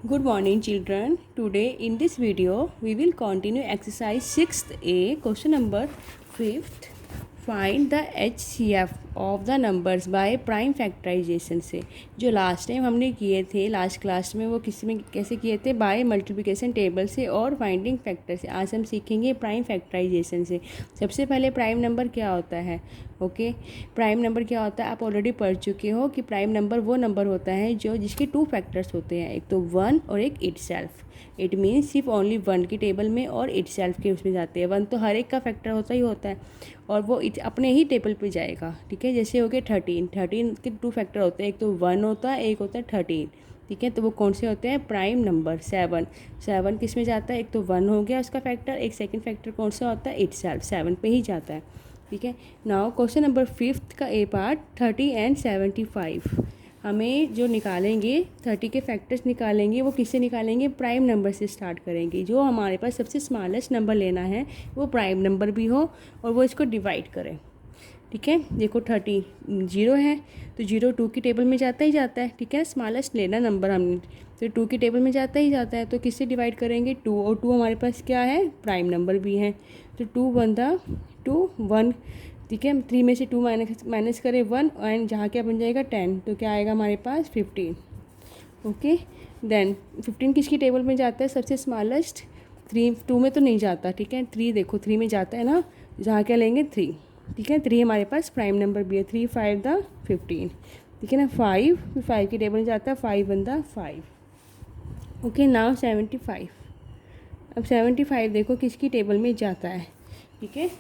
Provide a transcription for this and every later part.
Good morning children. Today in this video we will continue exercise 6th A question number 5th. Find the HCF of the numbers by prime factorization से जो last time हमने किए थे last class में वो किस में कैसे किए थे बाय मल्टीप्लिकेशन टेबल से और फाइंडिंग फैक्टर से। आज हम सीखेंगे प्राइम फैक्टराइजेशन से। सबसे पहले प्राइम नंबर क्या होता है। ओके प्राइम नंबर क्या होता है आप ऑलरेडी पढ़ चुके हो कि प्राइम नंबर वो नंबर होता है जो जिसके टू फैक्टर्स होते हैं, एक तो वन और एक इट सेल्फ। इट मीन्स सिर्फ ओनली वन की टेबल में और इट सेल्फ के उसमें जाते हैं। वन तो हर एक का फैक्टर होता ही होता है और वो अपने ही टेबल पे जाएगा। ठीक है, जैसे हो गए 13 के टू फैक्टर होते हैं, एक तो वन होता है एक होता है 13। ठीक है, तो वो कौन से होते हैं प्राइम नंबर। सेवन किस में जाता है, एक तो वन हो गया उसका फैक्टर, एक सेकंड फैक्टर कौन सा होता है इट सेल्फ, सेवन पे ही जाता है। ठीक है, नाउ क्वेश्चन नंबर 5th का ए पार्ट 30 एंड 75। हमें जो निकालेंगे 30 के फैक्टर्स निकालेंगे वो किससे निकालेंगे, प्राइम नंबर से स्टार्ट करेंगे। जो हमारे पास सबसे स्मॉलेस्ट नंबर लेना है वो प्राइम नंबर भी हो और वो इसको डिवाइड करें। ठीक है, देखो 30 जीरो है तो जीरो टू की टेबल में जाता ही जाता है। ठीक है, स्मॉलेस्ट लेना नंबर हमने तो टू की टेबल में जाता ही जाता है, तो किससे डिवाइड करेंगे टू, और टू हमारे पास क्या है प्राइम नंबर भी है। तो two one the two one. ठीक है, थ्री में से टू माइनस करें वन एंड जहाँ क्या बन जाएगा 10, तो क्या आएगा हमारे पास 15। ओके देन 15 किसकी टेबल में जाता है सबसे स्मॉलेस्ट, थ्री टू में तो नहीं जाता। ठीक है, थ्री देखो थ्री में जाता है ना, जहाँ क्या लेंगे थ्री। ठीक है, थ्री हमारे पास प्राइम नंबर भी है, 3 5 द 15। ठीक है ना, फाइव की टेबल में जाता है, 5 1 द 5। Okay now 75। अब 75 देखो किसकी टेबल में जाता है। ठीक है,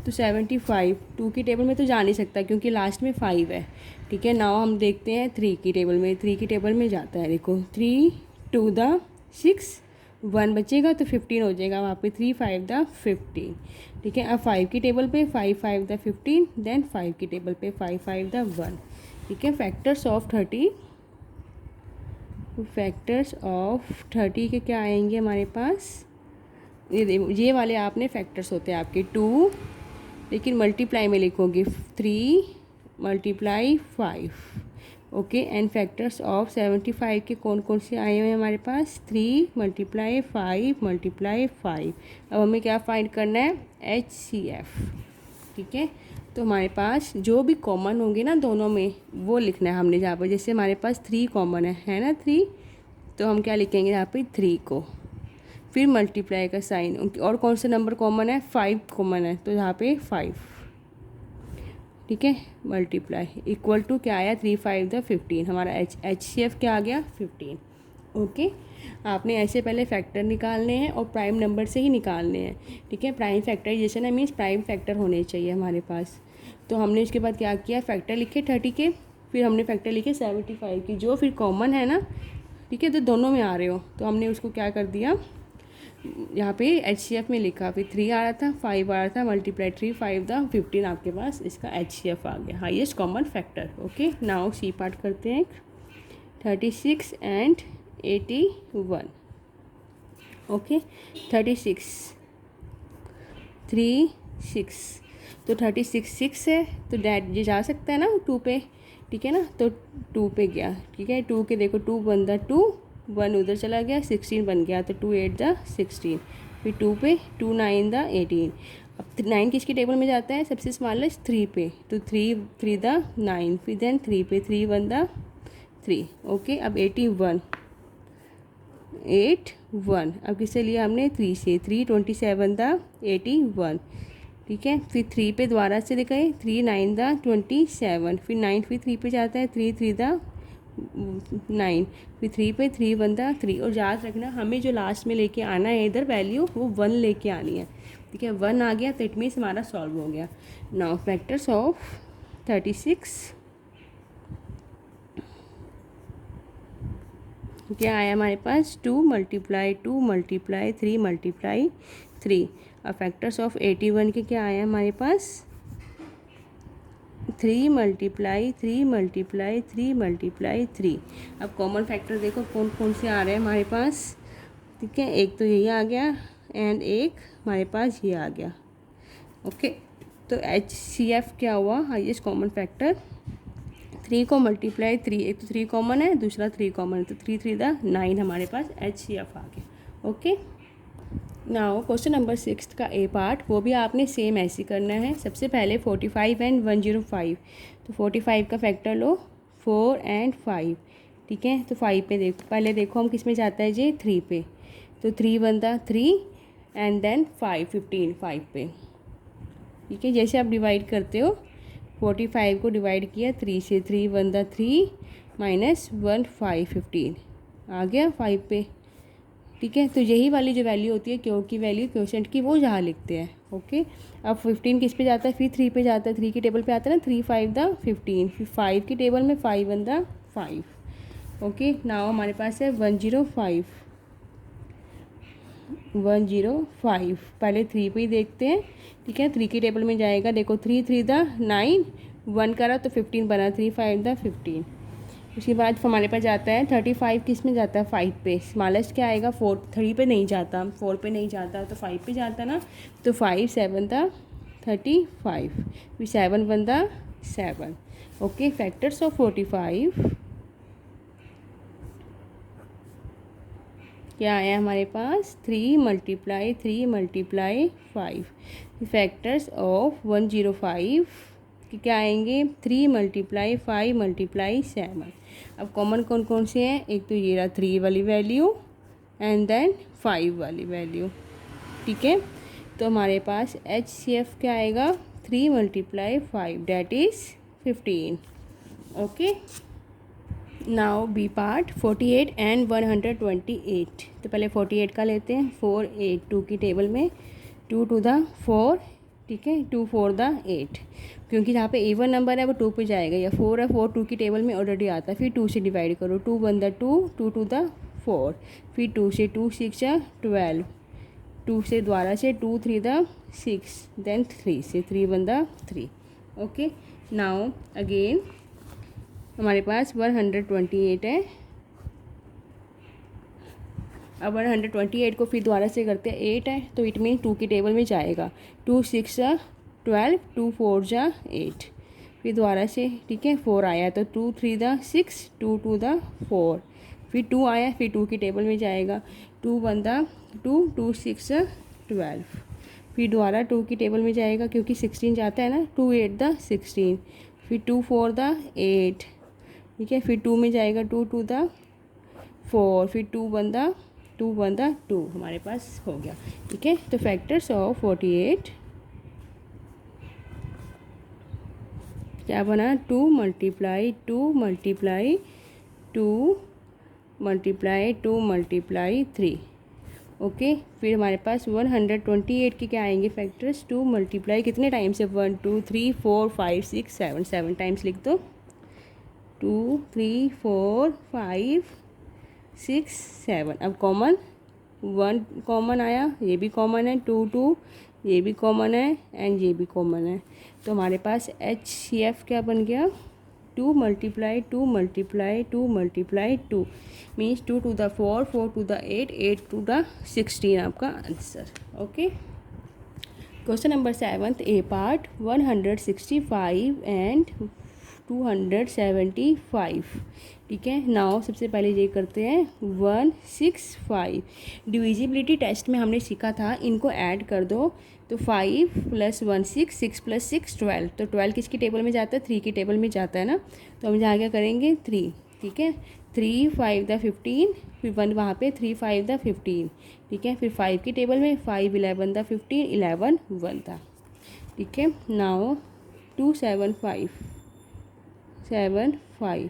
तो 75 टू की टेबल में तो जा नहीं सकता क्योंकि लास्ट में 5 है। ठीक है, नाउ हम देखते हैं थ्री की टेबल में, थ्री की टेबल में जाता है। देखो 3 2 द 6, वन बचेगा तो 15 हो जाएगा वहाँ पे, 3 5 द 15। ठीक है, अब 5 की टेबल पे 5 5 द 15, देन 5 की टेबल पे 5 5 द 1। ठीक है, फैक्टर्स ऑफ 30, फैक्टर्स ऑफ 30 के क्या आएंगे हमारे पास, ये वाले आपने फैक्टर्स होते हैं आपके टू, लेकिन मल्टीप्लाई में लिखोगे 3 multiply 5। Okay and factors of 75 के कौन कौन से आए हुए हैं हमारे पास, 3 मल्टीप्लाई 5 मल्टीप्लाई 5। अब हमें क्या फाइंड करना है HCF। ठीक है, तो हमारे पास जो भी कॉमन होंगे ना दोनों में वो लिखना है हमने जहाँ पर। जैसे हमारे पास 3 कॉमन है ना 3, तो हम क्या लिखेंगे यहाँ पे 3 को, फिर मल्टीप्लाई का साइन। और कौन सा नंबर कॉमन है, 5 कॉमन है तो यहाँ पे 5। ठीक है, मल्टीप्लाई इक्वल टू क्या आया 3 5 द 15, हमारा HCF क्या आ गया 15। ओके, आपने ऐसे पहले फैक्टर निकालने हैं और प्राइम नंबर से ही निकालने हैं। ठीक है, प्राइम फैक्टराइजेशन है मीन्स प्राइम फैक्टर होने चाहिए हमारे पास। तो हमने उसके बाद क्या किया, फैक्टर लिखे 30 के, फिर हमने फैक्टर लिखे 75 की, जो फिर कॉमन है ना। ठीक है, तो दोनों में आ रहे हो तो हमने उसको क्या कर दिया, यहाँ पे HCF में लिखा, फिर 3 आ रहा था 5 आ रहा था, मल्टीप्लाई 3 5 द 15, आपके पास इसका HCF आ गया, highest common factor. Okay now C part करते हैं, 36 एंड 81। ओके 36 3 6, तो 36 6 है तो डैट ये जा सकता है ना 2 पे। ठीक है ना, तो 2 पे गया। ठीक है, 2 के देखो 2 1 द 2, 1 उधर चला गया, 16 बन गया तो 2 8 द 16, फिर 2 पे 2 9 द 18। अब 9 किसकी टेबल में जाता है सबसे स्मॉलेस्ट 3 पे, तो 3 3 द 9, फिर देन 3 पे 3 1 द 3। ओके अब 81 8 1, अब किससे लिया हमने 3 से, 3 27 द 81। ठीक है, फिर 3 पे दोबारा से दिखाए, 3 9 द 27, फिर 9 फिर 3 पे जाता है, 3 3 द 9, फिर 3 पे 3 1 द 3। और याद रखना हमें जो लास्ट में लेके आना है इधर वैल्यू वो 1 लेके आनी है। ठीक है, 1 आ गया तो इट मीन्स हमारा सॉल्व हो गया। नाउ फैक्टर्स ऑफ 36 क्या आया हमारे पास, 2 मल्टीप्लाई 2 मल्टीप्लाई 3 मल्टीप्लाई 3। अब फैक्टर्स ऑफ 81 के क्या आया हमारे पास, 3 मल्टीप्लाई 3 मल्टीप्लाई 3 मल्टीप्लाई 3। अब कॉमन फैक्टर देखो कौन कौन से आ रहे हैं हमारे पास। ठीक है, एक तो यही आ गया एंड एक हमारे पास ये आ गया। ओके, तो HCF क्या हुआ, हाईएस्ट कॉमन फैक्टर 3 को मल्टीप्लाई 3, एक तो 3 कॉमन है, दूसरा 3 कॉमन है, तो 3 3 द 9 हमारे पास HCF आ गया। ओके, नाउ क्वेश्चन नंबर 6 का ए पार्ट, वो भी आपने सेम ऐसे करना है। सबसे पहले 45 एंड 105, तो 45 का फैक्टर लो 4 एंड 5, ठीक है। तो 5 पे देखो, पहले देखो हम किस में जाता है जी, 3 पे, तो 3 बनता 3 एंड देन 5 15 5 पे, ठीक है। जैसे आप डिवाइड करते हो, 45 को डिवाइड किया 3 से, 3 बनता 3 माइनस 1 5 15 आ गया 5 पे, ठीक है। तो यही वाली जो वैल्यू होती है क्यू की वैल्यू, क्वोशेंट की, वो यहाँ लिखते हैं। ओके, अब 15 किस पे जाता है, फिर 3 पे जाता है, 3 की टेबल पे आता है ना, 3 5 द 15, फिर 5 की टेबल में 5 1 द 5। ओके, नाउ हमारे पास है 105, 105, पहले 3 पे ही देखते हैं, ठीक है। 3 की टेबल में जाएगा, देखो 3 3 द 9, 1 करा तो 15 बना, 3 5 द 15। उसके बाद हमारे पास जाता है 35, किस में जाता है, 5 पे। स्मॉलेस्ट क्या आएगा, 4, 3 पे नहीं जाता, 4 पे नहीं जाता, तो 5 पे जाता ना, तो 5 7 था 35, फिर 7 1 था 7। ओके, फैक्टर्स ऑफ 45 क्या आया हमारे पास, 3 मल्टीप्लाई 3 मल्टीप्लाई 5। फैक्टर्स ऑफ 105 कि क्या आएंगे, 3 मल्टीप्लाई 5 मल्टीप्लाई 7। अब कॉमन कौन कौन से हैं, एक तो ये रहा 3 वाली वैल्यू एंड देन 5 वाली वैल्यू, ठीक है। तो हमारे पास HCF क्या आएगा, 3 multiply 5 that is 15। Okay, now B part 48 and 128। तो पहले 48 का लेते हैं, 4 8 2 की टेबल में 2 टू द 4, ठीक है, 2 4 द 8, क्योंकि जहाँ पे इवन नंबर है वो 2 पे जाएगा, या 4 है 4 2 की टेबल में ऑलरेडी आता है, फिर 2 से डिवाइड करो, 2 1 द 2, 2 टू द 4, फिर 2 से 2 6 या 12, 2 से द्वारा से 2 3 द 6, देन 3 से 3 1 द 3। ओके, नाउ अगेन हमारे पास 128 है। अब 128 को फिर दोबारा से करते हैं, 8 है तो इट मीन 2 की टेबल में जाएगा, 2 6 12, 2 4 जा 8, फिर दोबारा से, ठीक है, 4 आया तो 2 3 द 6, 2 2 द 4, फिर 2 आया, फिर 2 की टेबल में जाएगा, 2 1 द 2, 2 6 12, फिर दोबारा 2 की टेबल में जाएगा क्योंकि 16 जाता है ना, 2 8 द 16, फिर 2 4 द 8, ठीक है, फिर 2 में जाएगा, 2 2 द 4, फिर 2 1 द 2 हमारे पास हो गया, ठीक है। तो फैक्टर्स ऑफ 48 क्या बना, 2 multiply 2 multiply 2 multiply 2 multiply 3। Okay, फिर हमारे पास 128 के क्या आएंगे फैक्टर्स, 2 मल्टीप्लाई कितने टाइम्स है, 1 2 3 4 5 6 7, 7 टाइम्स लिख दो, 2 3 4 5 6 7। अब कॉमन 1 कॉमन आया, ये भी कॉमन है, 2 2 ये भी कॉमन है एंड ये भी कॉमन है, तो हमारे पास HCF क्या बन गया, 2 multiply 2 multiply 2 multiply 2 means 2 to the 4, 4 to the 8, 8 to the 16 आपका answer. Okay, question number 7 A part 165 and 275, ठीक है। नाउ सबसे पहले ये करते हैं 165, डिविजिबिलिटी टेस्ट में हमने सीखा था इनको ऐड कर दो, तो 5 + 1 6, 6 + 6 12, तो 12 किसकी टेबल में जाता है, 3 की टेबल में जाता है ना, तो हम यहाँ क्या करेंगे 3, ठीक है, 3 5 द 15, फिर 1 वहाँ पे 3 5 द 15, ठीक है, फिर 5 की टेबल में 5 11 द 15, 11 1 था, ठीक है। नाउ 275 7 5,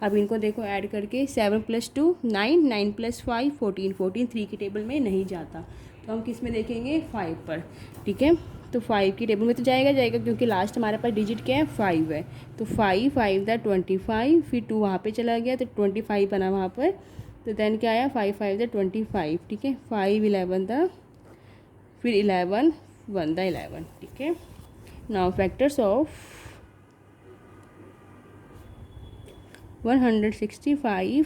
अब इनको देखो ऐड करके, 7 + 2 9, 9 + 5 14, 14 3 की टेबल में नहीं जाता, तो हम किस में देखेंगे 5 पर, ठीक है। तो 5 की टेबल में तो जाएगा क्योंकि लास्ट हमारे पास डिजिट क्या है 5 है, तो 5 5 द 25, फिर 2 वहाँ पे चला गया तो 25 बना वहाँ पर, तो देन क्या आया 5 5 द 25, ठीक है, 5 11 द, फिर 11 1 द 11, ठीक है। Now factors of 165,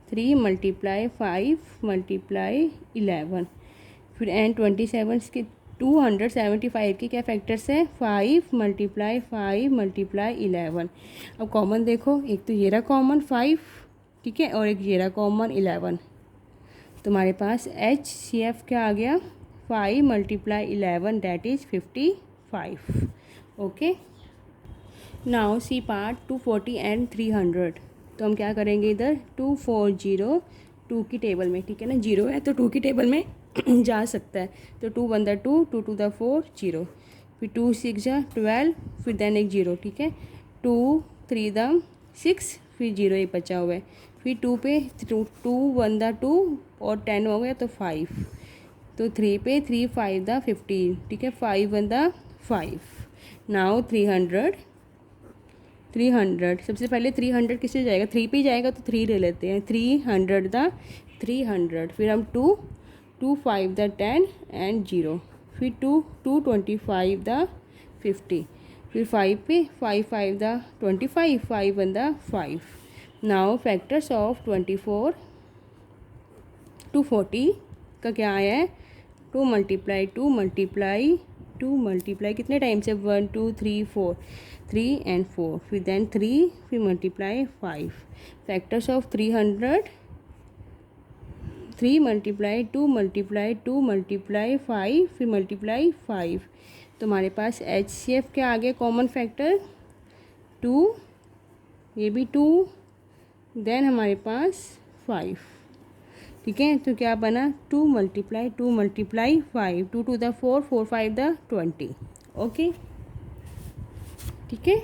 3 multiply 5 multiply 11, फिर एंड 27 275 के क्या फैक्टर्स है? 5 मल्टीप्लाई 5 मल्टीप्लाई 11। अब कॉमन देखो, एक तो ये रहा कॉमन 5, ठीक है, और एक ये रहा कॉमन 11। तुम्हारे पास HCF क्या आ गया? 5 multiply 11 that is 55। Okay, now C part 240 and 300। तो हम क्या करेंगे इधर 240 2 की टेबल में, ठीक है ना, 0 है तो 2 की टेबल में जा सकता है। तो 2 1 दा 2, 2 2 दा 4, 0, फिर 2 6 जा 12, फिर देन एक 0, ठीक है, 2 3 दा 6, फिर 0 एक बचा हुआ है, फिर 2 पे 2 1 दा 2 और 10 हो गया तो 5, तो 3 पे 3 5 दा 15, ठीक है, 5 1 दा 5। नाउ 300 सबसे पहले 300 किससे जाएगा? 3 पे ही जाएगा तो 3 ले लेते हैं। 300 दा 300, फिर हम 2 5 दा 10 एंड 0, फिर 2 25 दा 50, फिर 5 पे 5 5 दा 25, 5 1 दा 5। नाउ फैक्टर्स ऑफ 24 240 का क्या आया है? 2 मल्टीप्लाई 2 मल्टीप्लाई 2 मल्टीप्लाई कितने टाइम से? 1 2 3 4, 3 एंड 4, फिर देन 3, फिर multiply 5। Factors of 300 3 multiply 2 multiply 2 multiply 5, फिर मल्टीप्लाई 5। तो हमारे पास HCF क्या आ गया कॉमन फैक्टर? 2, ये भी 2, देन हमारे पास 5, ठीक है। तो क्या बना? 2 मल्टीप्लाई 2 मल्टीप्लाई 5, 2 2 दा 4, 4 5 दा 20। ओके, ठीक है।